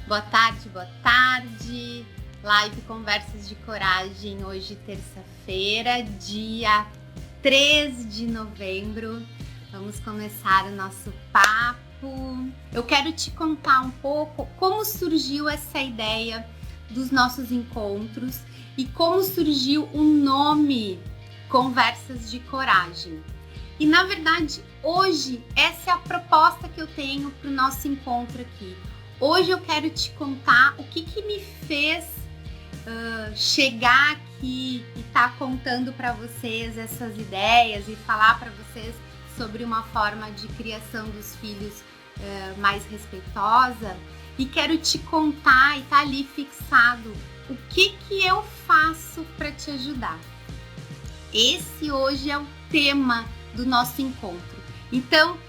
Boa tarde, boa tarde. Live Conversas de Coragem, hoje terça-feira, dia 3 de novembro. Vamos começar o nosso papo. Eu quero te contar um pouco como surgiu essa ideia dos nossos encontros e como surgiu o nome Conversas de Coragem. E na verdade, hoje, essa é a proposta que eu tenho para o nosso encontro aqui. Hoje eu quero te contar o que me fez chegar aqui e estar contando para vocês essas ideias e falar para vocês sobre uma forma de criação dos filhos mais respeitosa. E quero te contar, e tá ali fixado, o que eu faço para te ajudar. Esse hoje é o tema do nosso encontro. Então,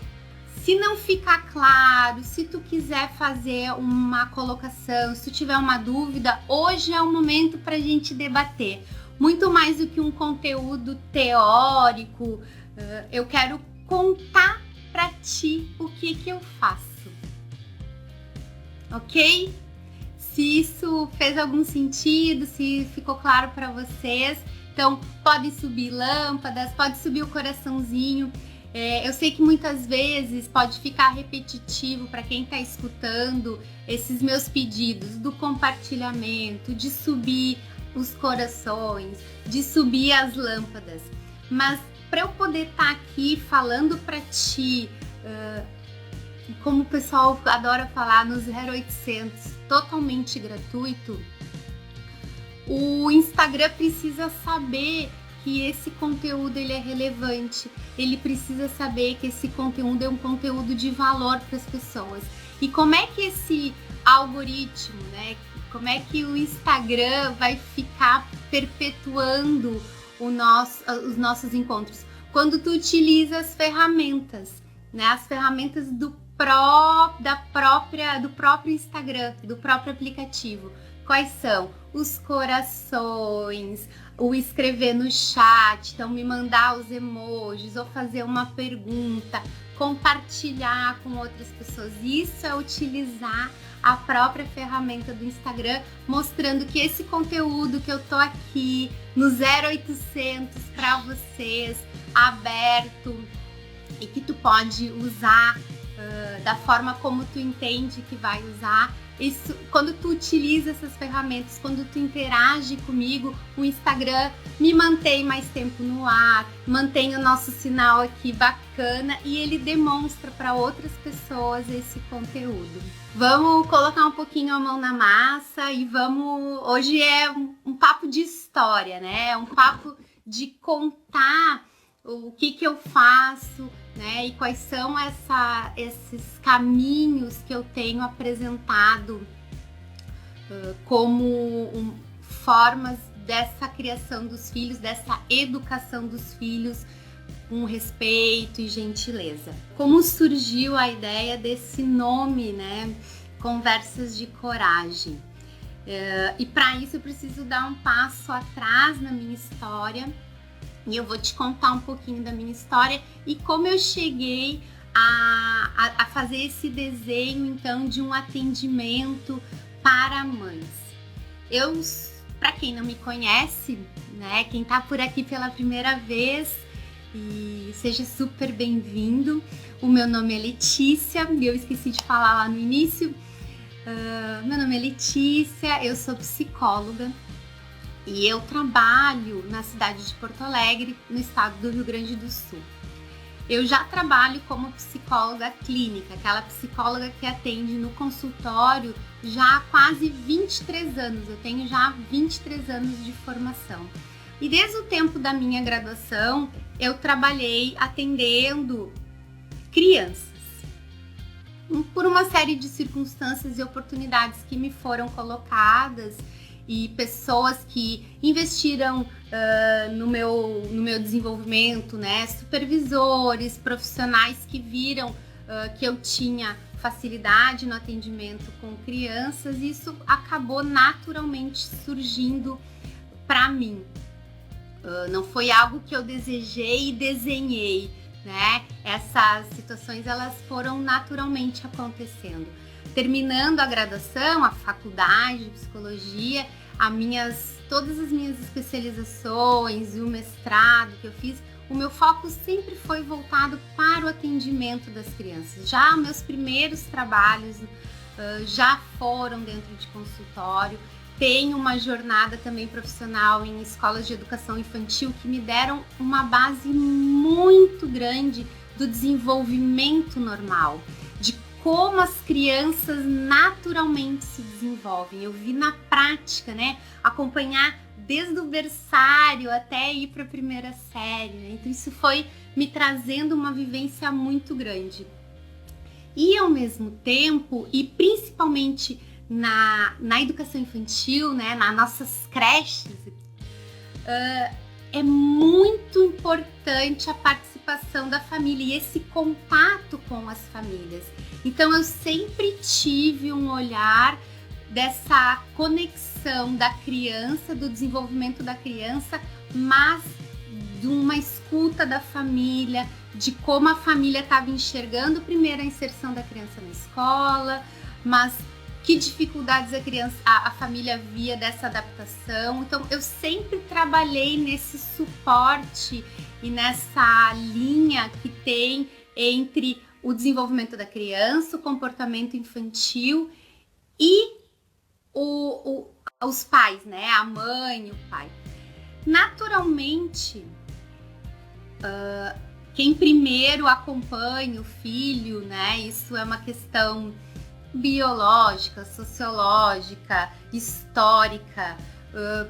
se não ficar claro, se tu quiser fazer uma colocação, se tu tiver uma dúvida, hoje é o momento para a gente debater. Muito mais do que um conteúdo teórico, eu quero contar para ti o que eu faço. Ok? Se isso fez algum sentido, se ficou claro para vocês, então pode subir lâmpadas, pode subir o coraçãozinho. Eu sei que muitas vezes pode ficar repetitivo para quem está escutando esses meus pedidos do compartilhamento, de subir os corações, de subir as lâmpadas. Mas para eu poder estar aqui falando para ti, como o pessoal adora falar no 0800, totalmente gratuito, o Instagram precisa saber que esse conteúdo ele é relevante, ele precisa saber que esse conteúdo é um conteúdo de valor para as pessoas. E como é que esse algoritmo, né? Como é que o Instagram vai ficar perpetuando os nossos encontros? Quando tu utiliza as ferramentas, né? As ferramentas do próprio Instagram, do próprio aplicativo. Quais são? Os corações, o escrever no chat, então me mandar os emojis ou fazer uma pergunta, compartilhar com outras pessoas. Isso é utilizar a própria ferramenta do Instagram, mostrando que esse conteúdo que eu tô aqui no 0800 para vocês, aberto, e que tu pode usar da forma como tu entende que vai usar. Isso, quando tu utiliza essas ferramentas, quando tu interage comigo, o Instagram me mantém mais tempo no ar, mantém o nosso sinal aqui bacana e ele demonstra para outras pessoas esse conteúdo. Vamos colocar um pouquinho a mão na massa e vamos... Hoje é um papo de história, né? É um papo de contar o que eu faço, né? E quais são esses caminhos que eu tenho apresentado como formas dessa criação dos filhos, dessa educação dos filhos com respeito e gentileza. Como surgiu a ideia desse nome, né? Conversas de Coragem. E para isso eu preciso dar um passo atrás na minha história. E eu vou te contar um pouquinho da minha história e como eu cheguei a fazer esse desenho, então, de um atendimento para mães. Para quem não me conhece, né, quem tá por aqui pela primeira vez, e seja super bem-vindo. O meu nome é Letícia, eu esqueci de falar lá no início. Meu nome é Letícia, eu sou psicóloga. E eu trabalho na cidade de Porto Alegre, no estado do Rio Grande do Sul. Eu já trabalho como psicóloga clínica, aquela psicóloga que atende no consultório já há quase 23 anos. Eu tenho já 23 anos de formação. E desde o tempo da minha graduação, eu trabalhei atendendo crianças. Por uma série de circunstâncias e oportunidades que me foram colocadas, e pessoas que investiram no meu desenvolvimento, né? Supervisores, profissionais que viram que eu tinha facilidade no atendimento com crianças, isso acabou naturalmente surgindo para mim. Não foi algo que eu desejei e desenhei, né? essas situações elas foram naturalmente acontecendo. Terminando a graduação, a faculdade de psicologia, todas as minhas especializações e o mestrado que eu fiz, o meu foco sempre foi voltado para o atendimento das crianças. Já meus primeiros trabalhos já foram dentro de consultório. Tenho uma jornada também profissional em escolas de educação infantil que me deram uma base muito grande do desenvolvimento normal, de como as crianças naturalmente se desenvolvem. Eu vi na prática, né, acompanhar desde o berçário até ir para a primeira série, né? Então isso foi me trazendo uma vivência muito grande. E ao mesmo tempo, e principalmente na educação infantil, né, nas nossas creches, é muito importante a participação da família e esse contato com as famílias. Então eu sempre tive um olhar dessa conexão da criança, do desenvolvimento da criança, mas de uma escuta da família, de como a família estava enxergando primeiro a inserção da criança na escola, mas que dificuldades a família via dessa adaptação. Então eu sempre trabalhei nesse suporte e nessa linha que tem entre o desenvolvimento da criança, o comportamento infantil e os pais, né? A mãe e o pai. Naturalmente, quem primeiro acompanha o filho, né? Isso é uma questão biológica, sociológica, histórica.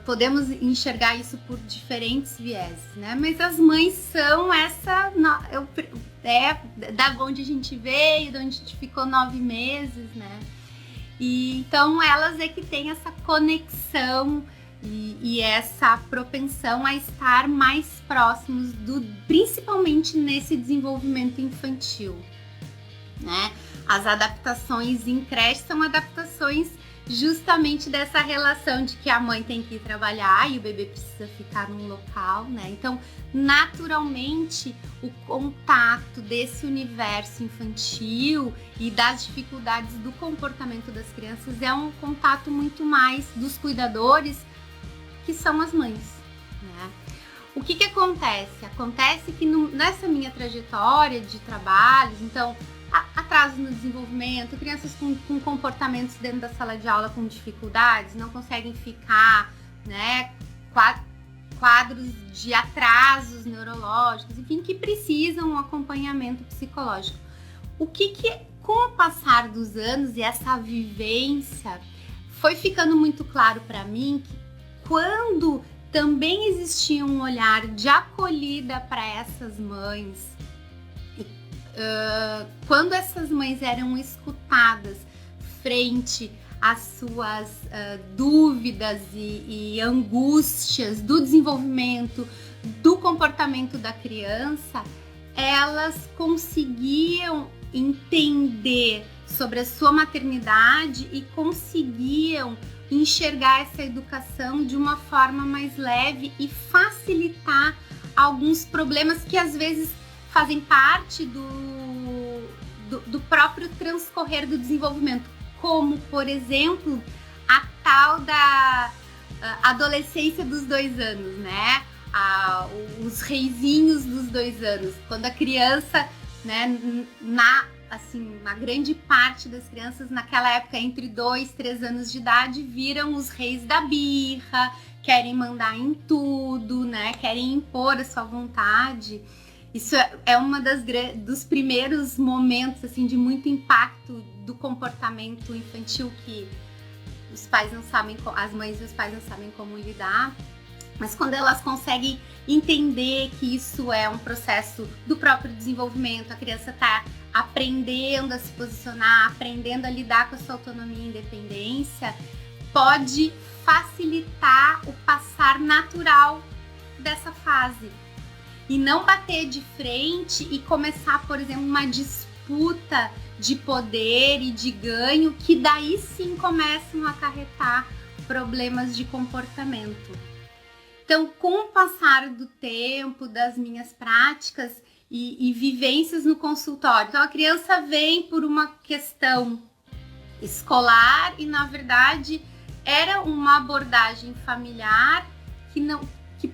Podemos enxergar isso por diferentes vieses, né? Mas as mães são da onde a gente veio, de onde a gente ficou 9 meses, né? E então elas é que têm essa conexão e essa propensão a estar mais próximos principalmente nesse desenvolvimento infantil, né? As adaptações em creche são adaptações justamente dessa relação de que a mãe tem que ir trabalhar e o bebê precisa ficar num local, né? Então, naturalmente, o contato desse universo infantil e das dificuldades do comportamento das crianças é um contato muito mais dos cuidadores, que são as mães, né? O que acontece? Acontece que nessa minha trajetória de trabalhos, então, atraso no desenvolvimento, crianças com comportamentos dentro da sala de aula com dificuldades, não conseguem ficar, né, quadros de atrasos neurológicos, enfim, que precisam um acompanhamento psicológico. Com o passar dos anos e essa vivência, foi ficando muito claro para mim que quando também existia um olhar de acolhida para essas mães, quando essas mães eram escutadas frente às suas dúvidas e angústias do desenvolvimento, do comportamento da criança, elas conseguiam entender sobre a sua maternidade e conseguiam enxergar essa educação de uma forma mais leve e facilitar alguns problemas que às vezes fazem parte do próprio transcorrer do desenvolvimento, como, por exemplo, a tal da adolescência dos 2 anos, né? Os reizinhos dos 2 anos, quando a criança, né, na grande parte das crianças naquela época, entre 2 e 3 anos de idade, viram os reis da birra, querem mandar em tudo, né? Querem impor a sua vontade. Isso é uma dos primeiros momentos assim, de muito impacto do comportamento infantil que os pais não sabem, as mães e os pais não sabem como lidar. Mas quando elas conseguem entender que isso é um processo do próprio desenvolvimento, a criança está aprendendo a se posicionar, aprendendo a lidar com a sua autonomia e independência, pode facilitar o passar natural dessa fase. E não bater de frente e começar, por exemplo, uma disputa de poder e de ganho, que daí sim começam a acarretar problemas de comportamento. Então, com o passar do tempo, das minhas práticas, e vivências no consultório. Então a criança vem por uma questão escolar e na verdade era uma abordagem familiar que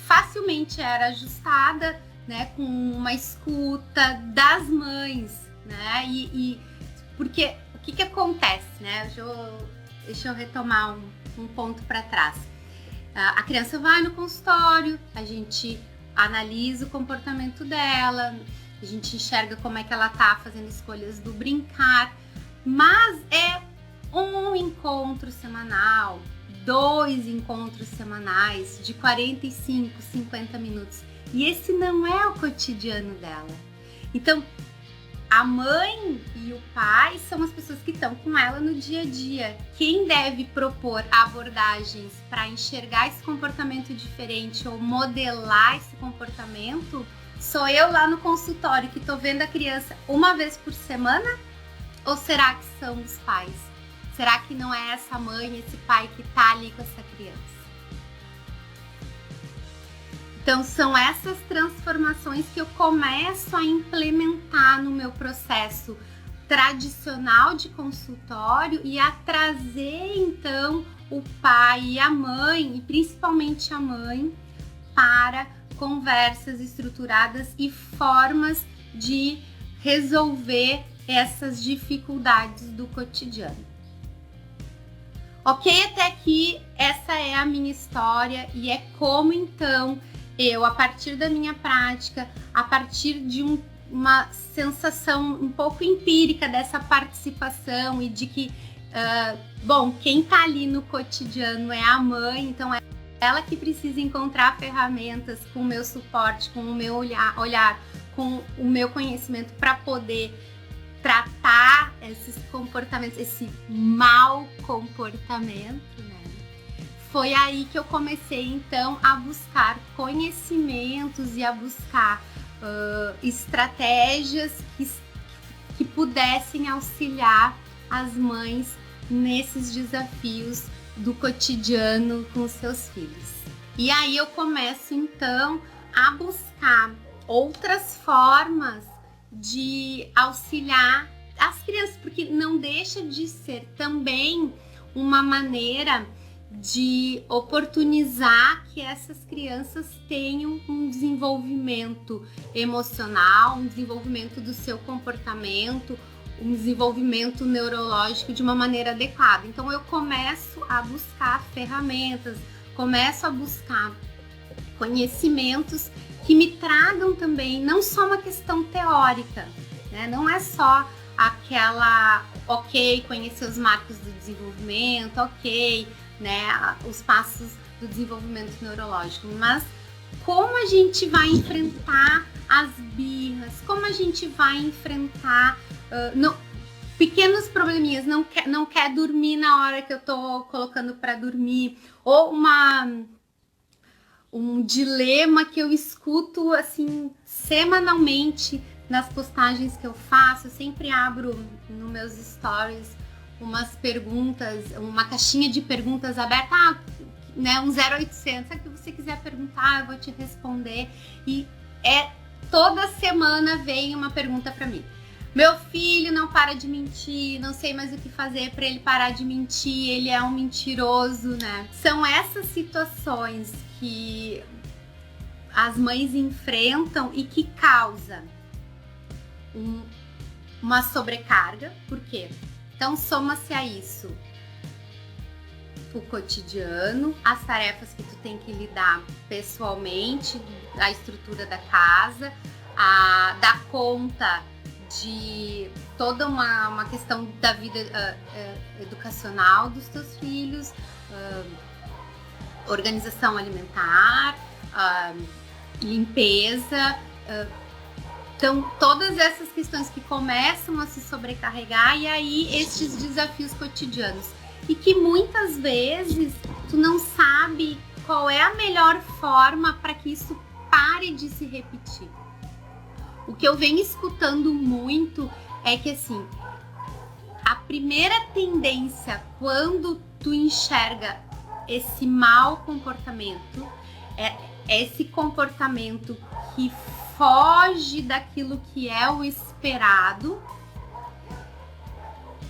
facilmente era ajustada, né, com uma escuta das mães, né? E porque o que acontece, né? Deixa eu retomar um ponto para trás. A criança vai no consultório, a gente analisa o comportamento dela, a gente enxerga como é que ela tá fazendo escolhas do brincar, mas é um encontro semanal, 2 encontros semanais de 45, 50 minutos. E esse não é o cotidiano dela. Então, a mãe e o pai são as pessoas que estão com ela no dia a dia. Quem deve propor abordagens para enxergar esse comportamento diferente ou modelar esse comportamento sou eu lá no consultório que estou vendo a criança uma vez por semana? Ou será que são os pais? Será que não é essa mãe, esse pai que está ali com essa criança? Então, são essas transformações que eu começo a implementar no meu processo tradicional de consultório e a trazer, então, o pai e a mãe, e principalmente a mãe, para conversas estruturadas e formas de resolver essas dificuldades do cotidiano. Ok, até aqui, essa é a minha história e é como, então, eu, a partir da minha prática, a partir de uma sensação um pouco empírica dessa participação e de que, quem tá ali no cotidiano é a mãe, então é ela que precisa encontrar ferramentas com o meu suporte, com o meu olhar, com o meu conhecimento para poder tratar esses comportamentos, esse mau comportamento, né? Foi aí que eu comecei, então, a buscar conhecimentos e a buscar estratégias que pudessem auxiliar as mães nesses desafios do cotidiano com os seus filhos. E aí eu começo, então, a buscar outras formas de auxiliar as crianças, porque não deixa de ser também uma maneira de oportunizar que essas crianças tenham um desenvolvimento emocional, um desenvolvimento do seu comportamento, um desenvolvimento neurológico de uma maneira adequada. Então eu começo a buscar ferramentas, começo a buscar conhecimentos que me tragam também não só uma questão teórica, né? Não é só aquela, ok, conhecer os marcos do desenvolvimento, ok, né, os passos do desenvolvimento neurológico, mas como a gente vai enfrentar as birras, como a gente vai enfrentar pequenos probleminhas, não quer dormir na hora que eu tô colocando para dormir, ou um dilema que eu escuto assim semanalmente nas postagens que eu faço. Eu sempre abro nos meus stories umas perguntas, uma caixinha de perguntas aberta, né, um 0800, se você quiser perguntar, eu vou te responder. E toda semana vem uma pergunta para mim. Meu filho não para de mentir, não sei mais o que fazer para ele parar de mentir, ele é um mentiroso, né? São essas situações que as mães enfrentam e que causa uma sobrecarga. Por quê? Então soma-se a isso o cotidiano, as tarefas que tu tem que lidar pessoalmente, a estrutura da casa, dar conta de toda uma questão da vida educacional dos teus filhos, organização alimentar, limpeza. Então, todas essas questões que começam a se sobrecarregar e aí estes desafios cotidianos. E que muitas vezes tu não sabe qual é a melhor forma para que isso pare de se repetir. O que eu venho escutando muito é que, assim, a primeira tendência quando tu enxerga esse mau comportamento, é esse comportamento que foge daquilo que é o esperado,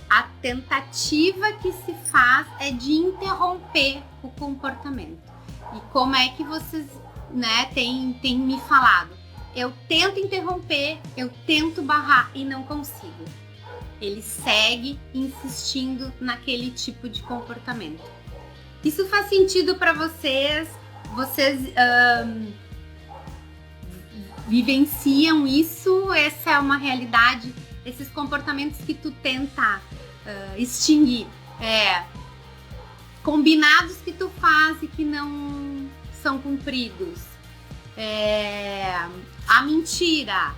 a tentativa que se faz é de interromper o comportamento. E como é que vocês, né, têm me falado? Eu tento interromper, eu tento barrar e não consigo. Ele segue insistindo naquele tipo de comportamento. Isso faz sentido para vocês? Vocês vivenciam isso? Essa é uma realidade? Esses comportamentos que tu tenta extinguir, combinados que tu faz e que não são cumpridos, a mentira,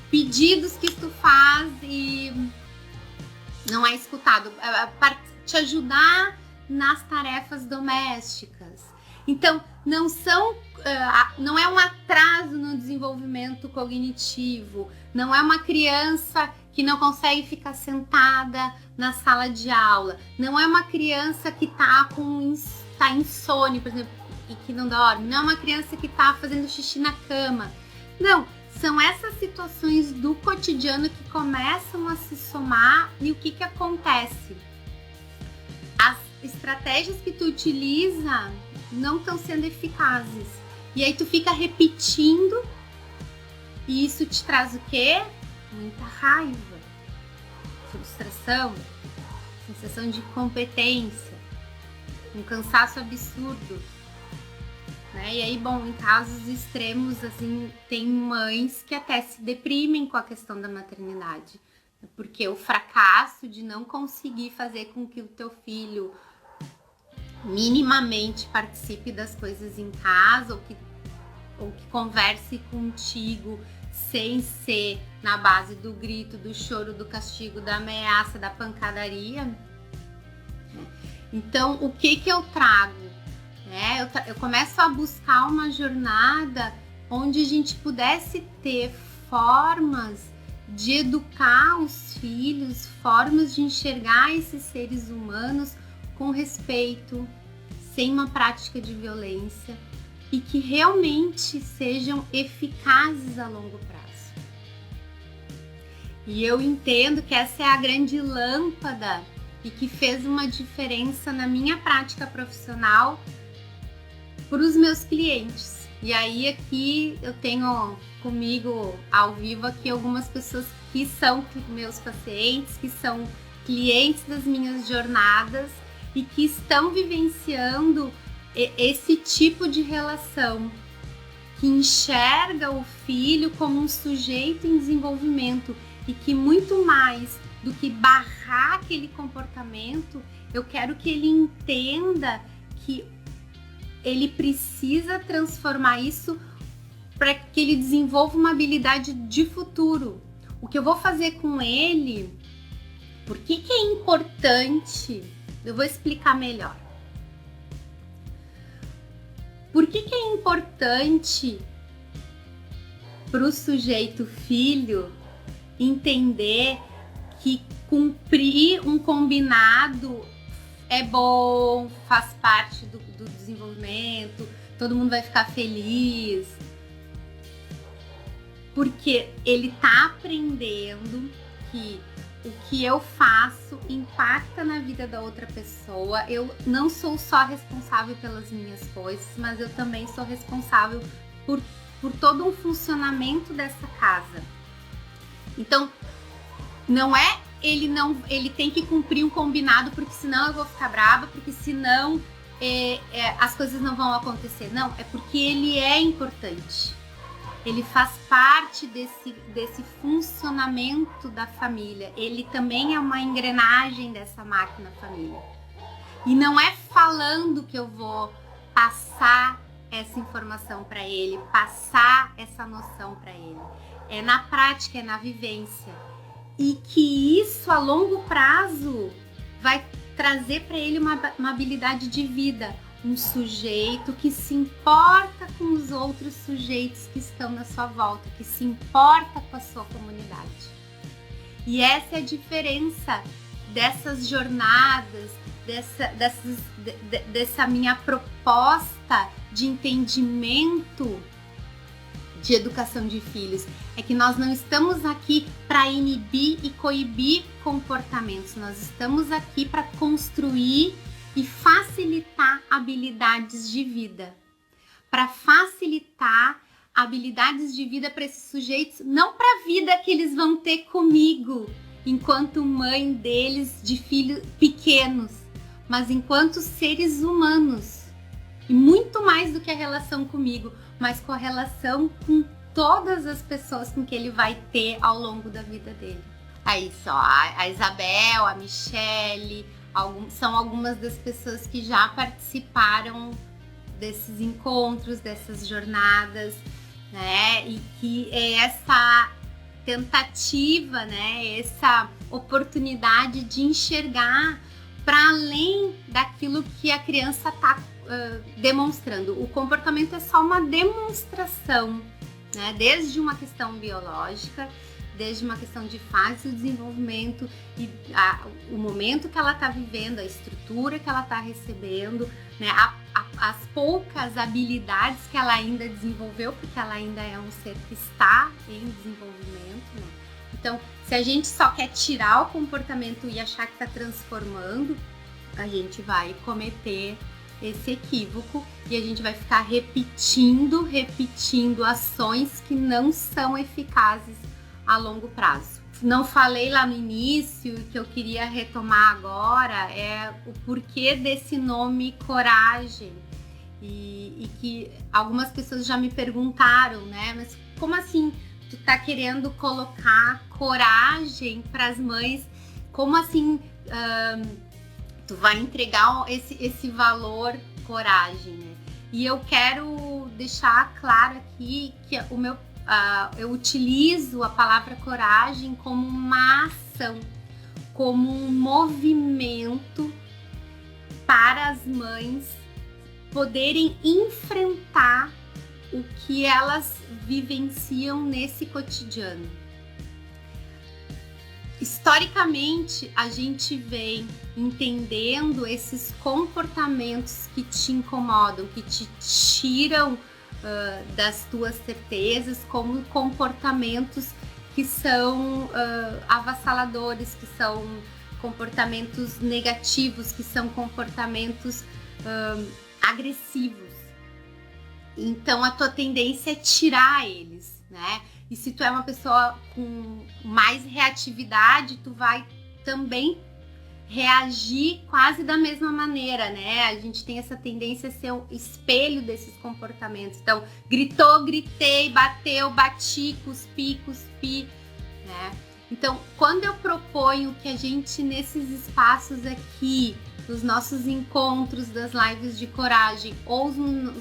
pedidos que tu faz e não é escutado, te ajudar nas tarefas domésticas. Então, não é um atraso no desenvolvimento cognitivo, não é uma criança que não consegue ficar sentada na sala de aula, não é uma criança que tá insônia, por exemplo, e que não dorme, não é uma criança que tá fazendo xixi na cama. Não, são essas situações do cotidiano que começam a se somar e o que acontece? As estratégias que tu utiliza não estão sendo eficazes. E aí tu fica repetindo e isso te traz o quê? Muita raiva, frustração, sensação de incompetência, um cansaço absurdo, né? E aí, bom, em casos extremos, assim, tem mães que até se deprimem com a questão da maternidade, porque o fracasso de não conseguir fazer com que o teu filho minimamente participe das coisas em casa ou que converse contigo sem ser na base do grito, do choro, do castigo, da ameaça, da pancadaria. Então, o que eu trago? Eu começo a buscar uma jornada onde a gente pudesse ter formas de educar os filhos, formas de enxergar esses seres humanos com respeito, sem uma prática de violência e que realmente sejam eficazes a longo prazo. E eu entendo que essa é a grande lâmpada e que fez uma diferença na minha prática profissional para os meus clientes. E aí aqui eu tenho comigo ao vivo aqui algumas pessoas que são meus pacientes, que são clientes das minhas jornadas e que estão vivenciando esse tipo de relação, que enxerga o filho como um sujeito em desenvolvimento e que muito mais do que barrar aquele comportamento, eu quero que ele entenda que ele precisa transformar isso para que ele desenvolva uma habilidade de futuro. O que eu vou fazer com ele, por que é importante? Eu vou explicar melhor. Por que é importante para o sujeito filho entender que cumprir um combinado é bom, faz parte do desenvolvimento, todo mundo vai ficar feliz? Porque ele está aprendendo que o que eu faço impacta na vida da outra pessoa. Eu não sou só responsável pelas minhas coisas, mas eu também sou responsável por todo um funcionamento dessa casa. Então, não é ele tem que cumprir um combinado, porque senão eu vou ficar brava, porque senão as coisas não vão acontecer. Não, é porque ele é importante. Ele faz parte desse funcionamento da família. Ele também é uma engrenagem dessa máquina família. E não é falando que eu vou passar essa informação para ele, passar essa noção para ele. É na prática, é na vivência. E que isso a longo prazo vai trazer para ele uma habilidade de vida. Um sujeito que se importa com os outros sujeitos que estão na sua volta, que se importa com a sua comunidade. E essa é a diferença dessas jornadas, dessa minha proposta de entendimento de educação de filhos é que nós não estamos aqui para inibir e coibir comportamentos, nós estamos aqui para construir e facilitar habilidades de vida, para facilitar habilidades de vida para esses sujeitos, não para a vida que eles vão ter comigo, enquanto mãe deles de filhos pequenos, mas enquanto seres humanos. E muito mais do que a relação comigo, mas com a relação com todas as pessoas com que ele vai ter ao longo da vida dele. Aí só, a Isabel, a Michele, são algumas das pessoas que já participaram desses encontros, dessas jornadas, né? E que é essa tentativa, né? Essa oportunidade de enxergar para além daquilo que a criança está demonstrando. O comportamento é só uma demonstração, né? Desde uma questão biológica, desde uma questão de fase do desenvolvimento e o momento que ela está vivendo, a estrutura que ela está recebendo, né? As poucas habilidades que ela ainda desenvolveu, porque ela ainda é um ser que está em desenvolvimento, né? Então, se a gente só quer tirar o comportamento e achar que está transformando, a gente vai cometer esse equívoco e a gente vai ficar repetindo ações que não são eficazes a longo prazo. Não falei lá no início, que eu queria retomar agora, é o porquê desse nome coragem. E que algumas pessoas já me perguntaram, né? Mas como assim tu tá querendo colocar coragem para as mães? Como assim tu vai entregar esse valor coragem, né? E eu quero deixar claro aqui que eu utilizo a palavra coragem como uma ação, como um movimento para as mães poderem enfrentar o que elas vivenciam nesse cotidiano. Historicamente, a gente vem entendendo esses comportamentos que te incomodam, que te tiram das tuas certezas, como comportamentos que são avassaladores, que são comportamentos negativos, que são comportamentos agressivos. Então a tua tendência é tirar eles, né? E se tu é uma pessoa com mais reatividade, tu vai também reagir quase da mesma maneira, né? A gente tem essa tendência a ser um espelho desses comportamentos. Então, gritou, gritei, bateu, bati, cuspi, né? Então, quando eu proponho que a gente, nesses espaços aqui, nos nossos encontros das lives de coragem, ou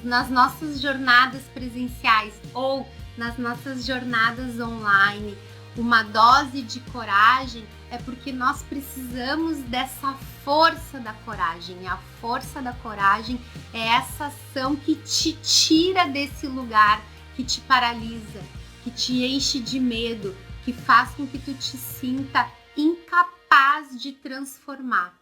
nas nossas jornadas presenciais, ou nas nossas jornadas online, uma dose de coragem, é porque nós precisamos dessa força da coragem. A força da coragem é essa ação que te tira desse lugar, que te paralisa, que te enche de medo, que faz com que tu te sinta incapaz de transformar.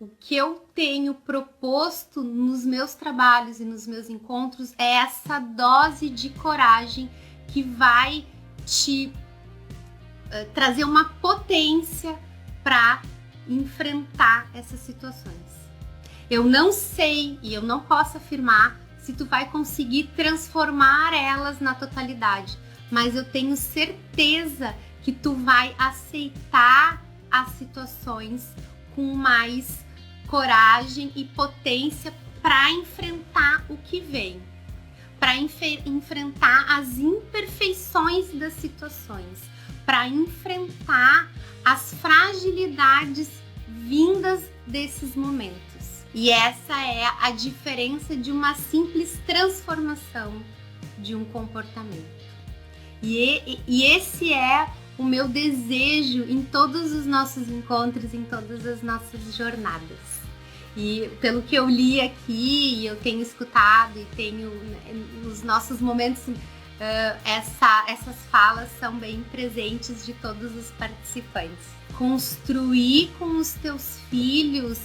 O que eu tenho proposto nos meus trabalhos e nos meus encontros é essa dose de coragem que vai te trazer uma potência para enfrentar essas situações. Eu não sei e eu não posso afirmar se tu vai conseguir transformar elas na totalidade, mas eu tenho certeza que tu vai aceitar as situações com mais coragem e potência para enfrentar o que vem, para enfrentar as imperfeições das situações, para enfrentar as fragilidades vindas desses momentos. E essa é a diferença de uma simples transformação de um comportamento. E esse é o meu desejo em todos os nossos encontros, em todas as nossas jornadas. E pelo que eu li aqui, eu tenho escutado e tenho nos nossos momentos, essas falas são bem presentes de todos os participantes. Construir com os teus filhos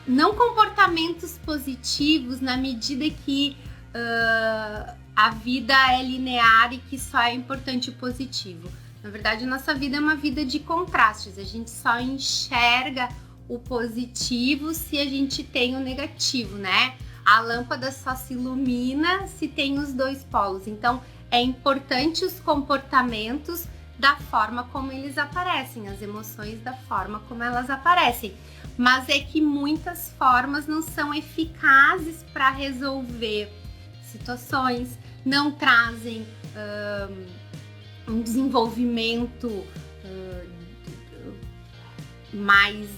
não comportamentos positivos na medida que a vida é linear e que só é importante o positivo. Na verdade, a nossa vida é uma vida de contrastes. A gente só enxerga o positivo se a gente tem o negativo, né? A lâmpada só se ilumina se tem os dois polos. Então, é importante os comportamentos da forma como eles aparecem, as emoções da forma como elas aparecem. Mas é que muitas formas não são eficazes para resolver situações, não trazem um desenvolvimento mais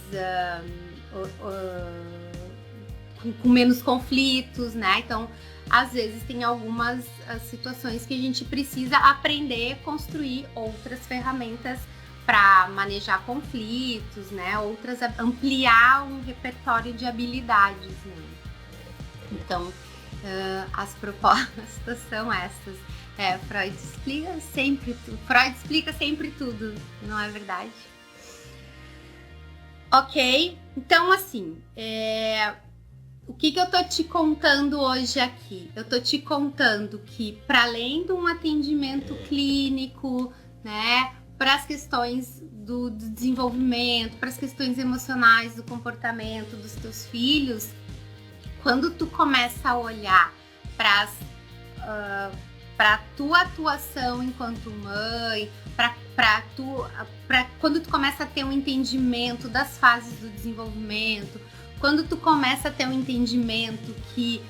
com menos conflitos, né? Então, às vezes tem algumas situações que a gente precisa aprender a construir outras ferramentas para manejar conflitos, né? Outras, ampliar um repertório de habilidades, né? Então, as propostas são essas. Freud explica sempre tudo, não é verdade? Ok, então assim, o que eu tô te contando hoje aqui? Eu tô te contando que, para além de um atendimento clínico, né, para as questões do desenvolvimento, para as questões emocionais, do comportamento dos teus filhos, quando tu começa a olhar para a tua atuação enquanto mãe, quando tu começa a ter um entendimento das fases do desenvolvimento, quando tu começa a ter um entendimento que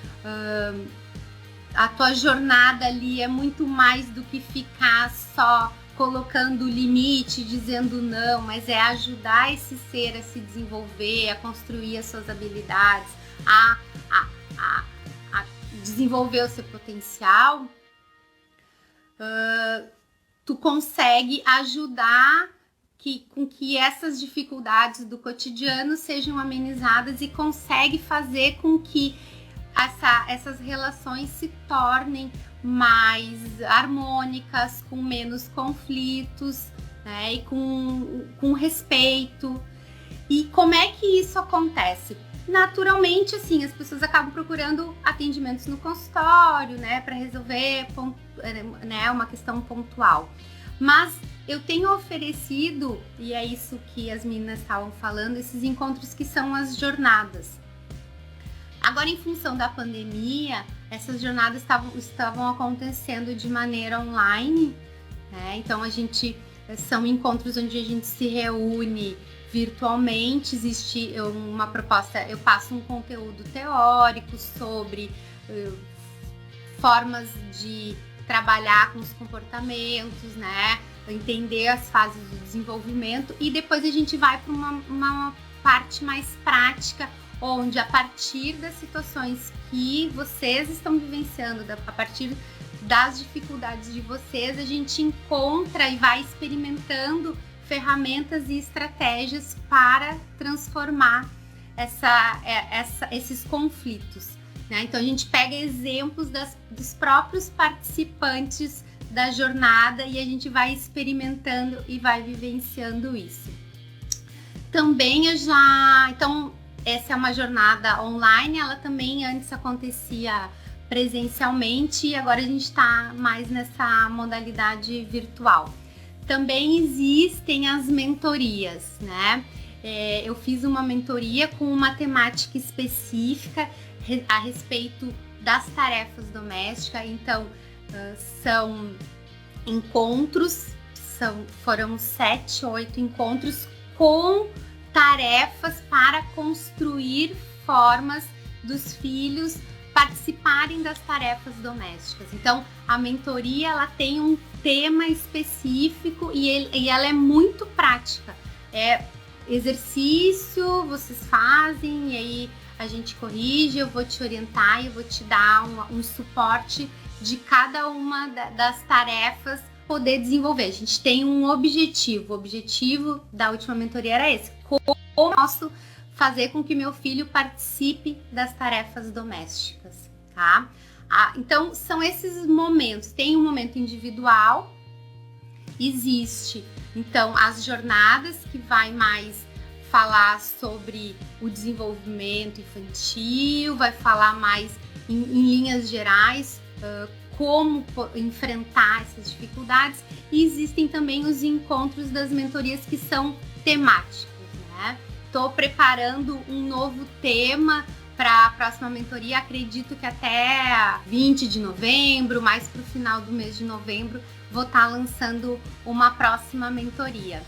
a tua jornada ali é muito mais do que ficar só colocando limite, dizendo não, mas é ajudar esse ser a se desenvolver, a construir as suas habilidades, a desenvolver o seu potencial, tu consegue ajudar com que essas dificuldades do cotidiano sejam amenizadas e consegue fazer com que essas relações se tornem mais harmônicas, com menos conflitos, né, e com respeito. E como é que isso acontece? Naturalmente, assim, as pessoas acabam procurando atendimentos no consultório, né, para resolver, né, uma questão pontual. Mas eu tenho oferecido, e é isso que as meninas estavam falando, esses encontros que são as jornadas. Agora, em função da pandemia, essas jornadas estavam acontecendo de maneira online, né? Então, são encontros onde a gente se reúne virtualmente. Existe uma proposta, eu passo um conteúdo teórico sobre formas de trabalhar com os comportamentos, né? Entender as fases do desenvolvimento, e depois a gente vai para uma parte mais prática, onde a partir das situações que vocês estão vivenciando, a partir das dificuldades de vocês, a gente encontra e vai experimentando ferramentas e estratégias para transformar esses conflitos, né? Então a gente pega exemplos dos próprios participantes da jornada e a gente vai experimentando e vai vivenciando isso. Também então essa é uma jornada online, ela também antes acontecia presencialmente e agora a gente está mais nessa modalidade virtual. Também existem as mentorias, né? Eu fiz uma mentoria com uma temática específica a respeito das tarefas domésticas. Então, são encontros, foram 7, 8 encontros com tarefas para construir formas dos filhos participarem das tarefas domésticas. Então, a mentoria, ela tem um tema específico e ela é muito prática. É exercício, vocês fazem e aí a gente corrige, eu vou te orientar e eu vou te dar um suporte de cada uma das tarefas poder desenvolver. A gente tem um objetivo. O objetivo da última mentoria era esse. Como eu posso fazer com que meu filho participe das tarefas domésticas, tá? Então, são esses momentos. Tem um momento individual, existe, então, as jornadas, que vai mais falar sobre o desenvolvimento infantil, vai falar mais em linhas gerais, como enfrentar essas dificuldades. E existem também os encontros das mentorias que são temáticos, né? Estou preparando um novo tema para a próxima mentoria, acredito que até 20 de novembro, mais para o final do mês de novembro, vou estar lançando uma próxima mentoria.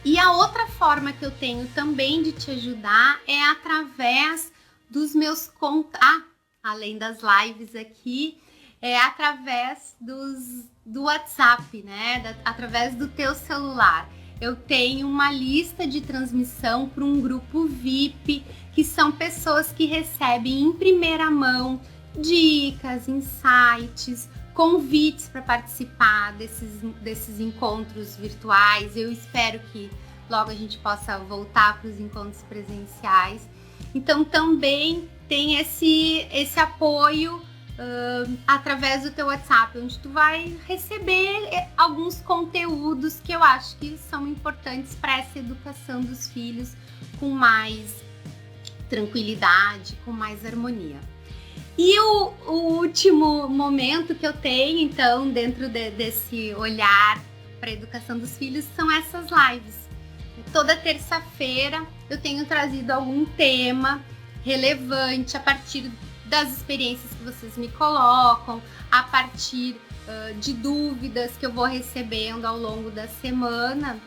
E a outra forma que eu tenho também de te ajudar é através dos meus contatos, além das lives aqui, é através do WhatsApp, né? Através do teu celular. Eu tenho uma lista de transmissão para um grupo VIP, que são pessoas que recebem em primeira mão dicas, insights, convites para participar desses encontros virtuais. Eu espero que logo a gente possa voltar para os encontros presenciais. Então também tem esse apoio através do teu WhatsApp, onde tu vai receber alguns conteúdos que eu acho que são importantes para essa educação dos filhos com mais tranquilidade, com mais harmonia. E o último momento que eu tenho, então, dentro desse olhar para a educação dos filhos, são essas lives. Toda terça-feira eu tenho trazido algum tema relevante a partir das experiências que vocês me colocam, a partir de dúvidas que eu vou recebendo ao longo da semana.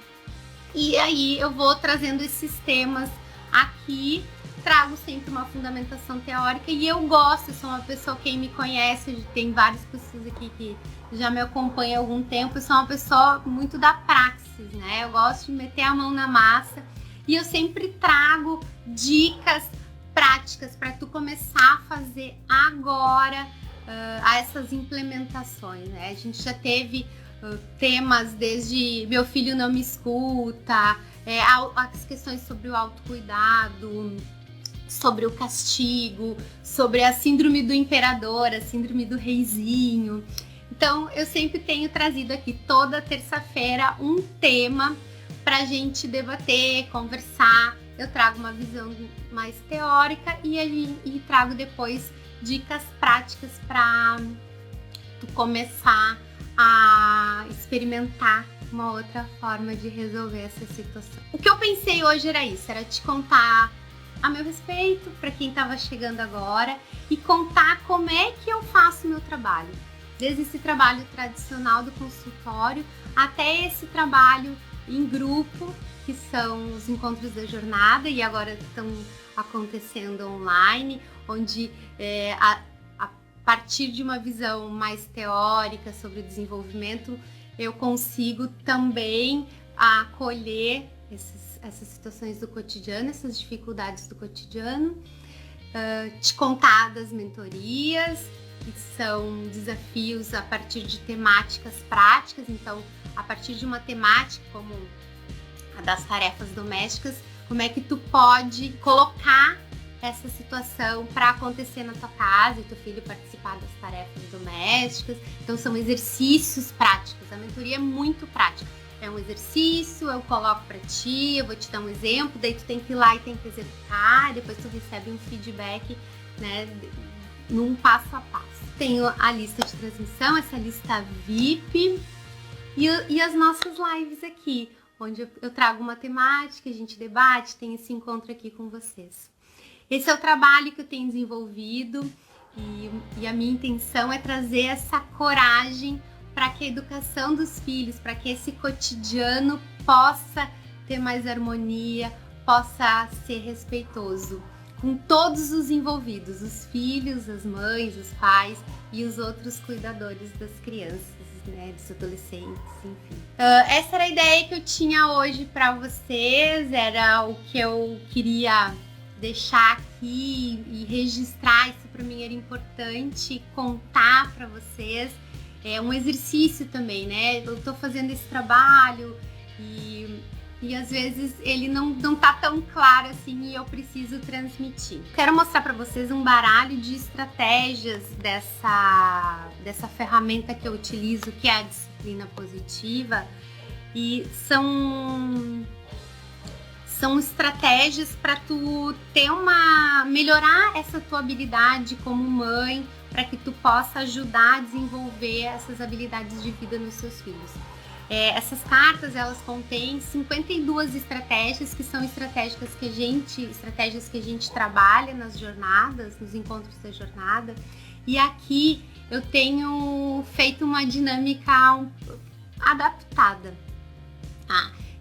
E aí eu vou trazendo esses temas aqui, trago sempre uma fundamentação teórica e eu gosto, eu sou uma pessoa, quem me conhece, tem várias pessoas aqui que já me acompanham há algum tempo, eu sou uma pessoa muito da praxis, né? Eu gosto de meter a mão na massa e eu sempre trago dicas práticas para tu começar a fazer agora essas implementações, né? A gente já teve temas desde meu filho não me escuta, as questões sobre o autocuidado, sobre o castigo, sobre a síndrome do imperador, a síndrome do reizinho. Então eu sempre tenho trazido aqui toda terça-feira um tema para a gente debater, conversar. Eu trago uma visão mais teórica e trago depois dicas práticas para tu começar a experimentar uma outra forma de resolver essa situação. O que eu pensei hoje era isso, era te contar a meu respeito, para quem estava chegando agora, e contar como é que eu faço o meu trabalho. Desde esse trabalho tradicional do consultório até esse trabalho em grupo, que são os encontros da jornada, e agora estão acontecendo online, onde a partir de uma visão mais teórica sobre o desenvolvimento, eu consigo também acolher essas situações do cotidiano, essas dificuldades do cotidiano, te contar das mentorias, que são desafios a partir de temáticas práticas. Então, a partir de uma temática como a das tarefas domésticas, como é que tu pode colocar essa situação para acontecer na tua casa e teu filho participar das tarefas domésticas. Então são exercícios práticos, a mentoria é muito prática. É um exercício, eu coloco para ti, eu vou te dar um exemplo, daí tu tem que ir lá e tem que executar, depois tu recebe um feedback, né, num passo a passo. Tenho a lista de transmissão, essa lista VIP e as nossas lives aqui, onde eu trago uma temática, a gente debate, tem esse encontro aqui com vocês. Esse é o trabalho que eu tenho desenvolvido e a minha intenção é trazer essa coragem para que a educação dos filhos, para que esse cotidiano possa ter mais harmonia, possa ser respeitoso com todos os envolvidos, os filhos, as mães, os pais e os outros cuidadores das crianças, né, dos adolescentes, enfim. Essa era a ideia que eu tinha hoje para vocês, era o que eu queria deixar aqui e registrar. Isso para mim era importante contar para vocês. É um exercício também, né? Eu tô fazendo esse trabalho e às vezes ele não tá tão claro assim e eu preciso transmitir. Quero mostrar para vocês um baralho de estratégias dessa ferramenta que eu utilizo, que é a disciplina positiva, e são estratégias para tu melhorar essa tua habilidade como mãe, para que tu possa ajudar a desenvolver essas habilidades de vida nos seus filhos. Essas cartas, elas contêm 52 estratégias, que são estratégias que a gente trabalha nas jornadas, nos encontros da jornada. E aqui eu tenho feito uma dinâmica adaptada.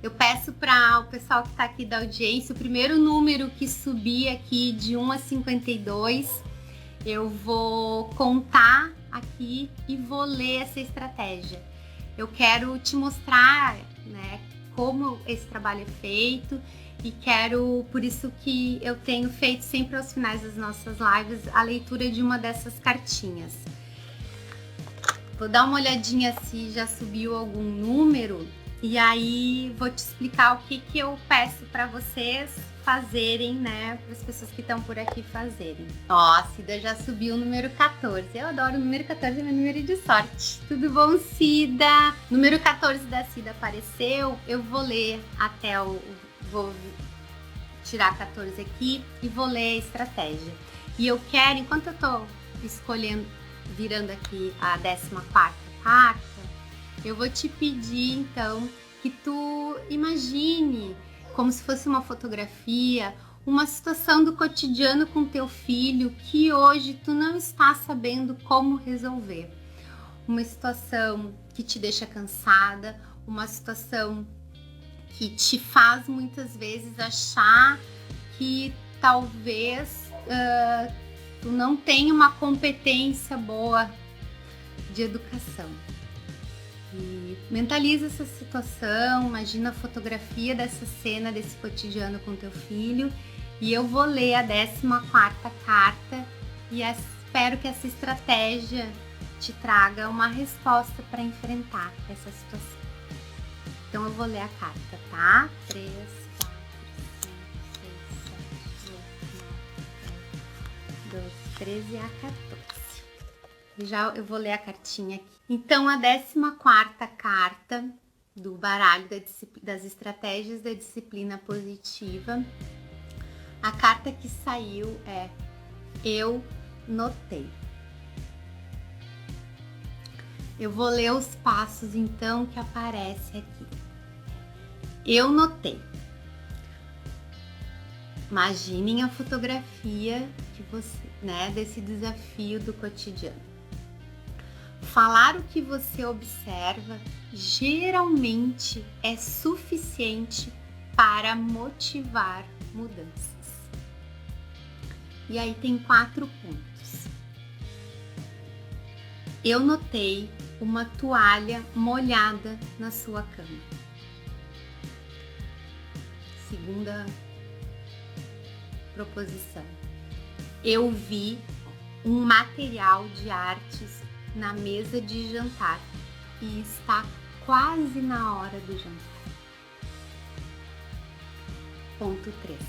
Eu peço para o pessoal que está aqui da audiência, o primeiro número que subir aqui de 1 a 52, eu vou contar aqui e vou ler essa estratégia. Eu quero te mostrar, né, como esse trabalho é feito e por isso que eu tenho feito sempre aos finais das nossas lives a leitura de uma dessas cartinhas. Vou dar uma olhadinha se já subiu algum número e aí vou te explicar o que eu peço para vocês fazerem, né, para as pessoas que estão por aqui fazerem. A Cida já subiu o número 14. Eu adoro o número 14, é meu número de sorte. Tudo bom, Cida? Número 14 da Cida apareceu. Eu vou ler vou tirar 14 aqui e vou ler a estratégia. E eu quero, enquanto eu tô virando aqui a 14ª carta, eu vou te pedir, então, que tu imagine, como se fosse uma fotografia, uma situação do cotidiano com teu filho que hoje tu não está sabendo como resolver. Uma situação que te deixa cansada, uma situação que te faz muitas vezes achar que talvez tu não tenha uma competência boa de educação. E mentaliza essa situação, imagina a fotografia dessa cena, desse cotidiano com teu filho. E eu vou ler a 14ª carta e espero que essa estratégia te traga uma resposta para enfrentar essa situação. Então eu vou ler a carta, tá? 3, 4, 5, 6, 7, 8, 9, 10, 12, 13 a 14. Eu vou ler a cartinha aqui. Então, a 14ª carta do baralho das estratégias da disciplina positiva, a carta que saiu é Eu Notei. Eu vou ler os passos, então, que aparece aqui. Eu notei. Imaginem a fotografia desse desafio do cotidiano. Falar o que você observa geralmente é suficiente para motivar mudanças. E aí tem 4 pontos. Eu notei uma toalha molhada na sua cama. Segunda proposição. Eu vi um material de artes na mesa de jantar e está quase na hora do jantar. Ponto 3.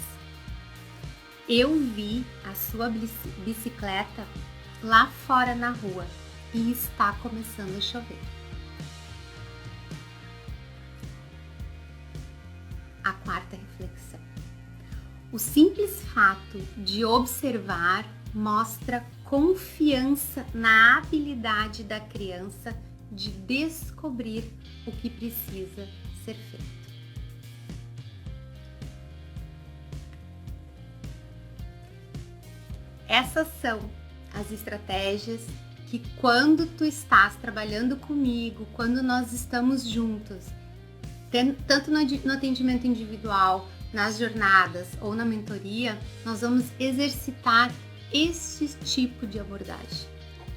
Eu vi a sua bicicleta lá fora na rua e está começando a chover. A 4ª reflexão. O simples fato de observar mostra confiança na habilidade da criança de descobrir o que precisa ser feito. Essas são as estratégias que, quando tu estás trabalhando comigo, quando nós estamos juntos, tanto no atendimento individual, nas jornadas ou na mentoria, nós vamos exercitar esse tipo de abordagem.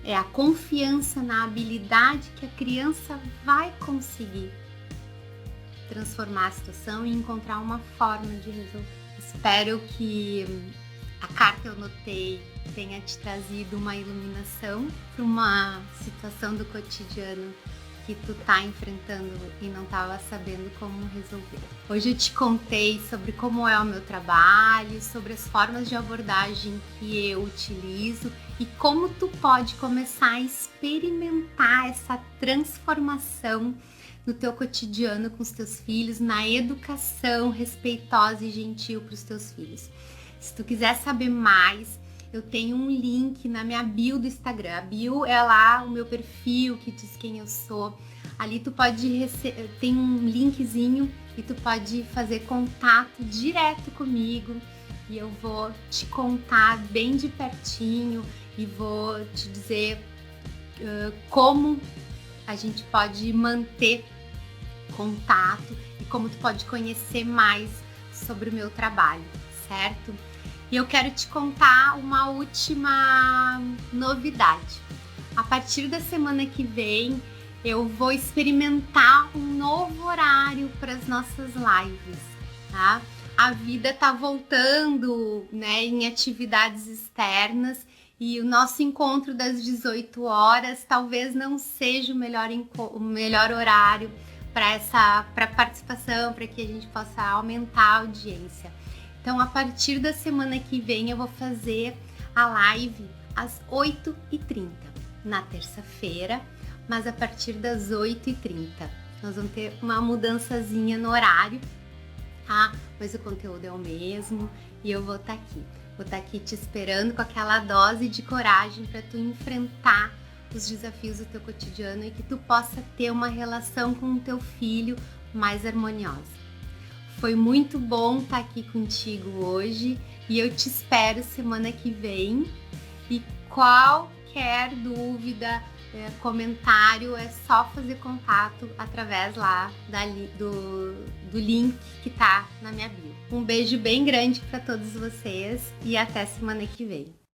É a confiança na habilidade que a criança vai conseguir transformar a situação e encontrar uma forma de resolver. Espero que a carta Eu Notei tenha te trazido uma iluminação para uma situação do cotidiano que tu tá enfrentando e não tava sabendo como resolver. Hoje eu te contei sobre como é o meu trabalho, sobre as formas de abordagem que eu utilizo e como tu pode começar a experimentar essa transformação no teu cotidiano com os teus filhos, na educação respeitosa e gentil para os teus filhos. Se tu quiser saber mais, eu tenho um link na minha bio do Instagram. A bio é lá o meu perfil que diz quem eu sou. Ali tu pode tem um linkzinho e tu pode fazer contato direto comigo e eu vou te contar bem de pertinho e vou te dizer como a gente pode manter contato e como tu pode conhecer mais sobre o meu trabalho, certo? E eu quero te contar uma última novidade. A partir da semana que vem, eu vou experimentar um novo horário para as nossas lives, tá? A vida tá voltando, né, em atividades externas e o nosso encontro das 18 horas talvez não seja o melhor horário para participação, para que a gente possa aumentar a audiência. Então, a partir da semana que vem, eu vou fazer a live às 8h30, na terça-feira, mas a partir das 8h30. Nós vamos ter uma mudançazinha no horário, tá? Mas o conteúdo é o mesmo e eu vou estar aqui. Vou estar aqui te esperando com aquela dose de coragem para tu enfrentar os desafios do teu cotidiano e que tu possa ter uma relação com o teu filho mais harmoniosa. Foi muito bom estar aqui contigo hoje e eu te espero semana que vem. E qualquer dúvida, comentário, é só fazer contato através lá do link que tá na minha bio. Um beijo bem grande para todos vocês e até semana que vem.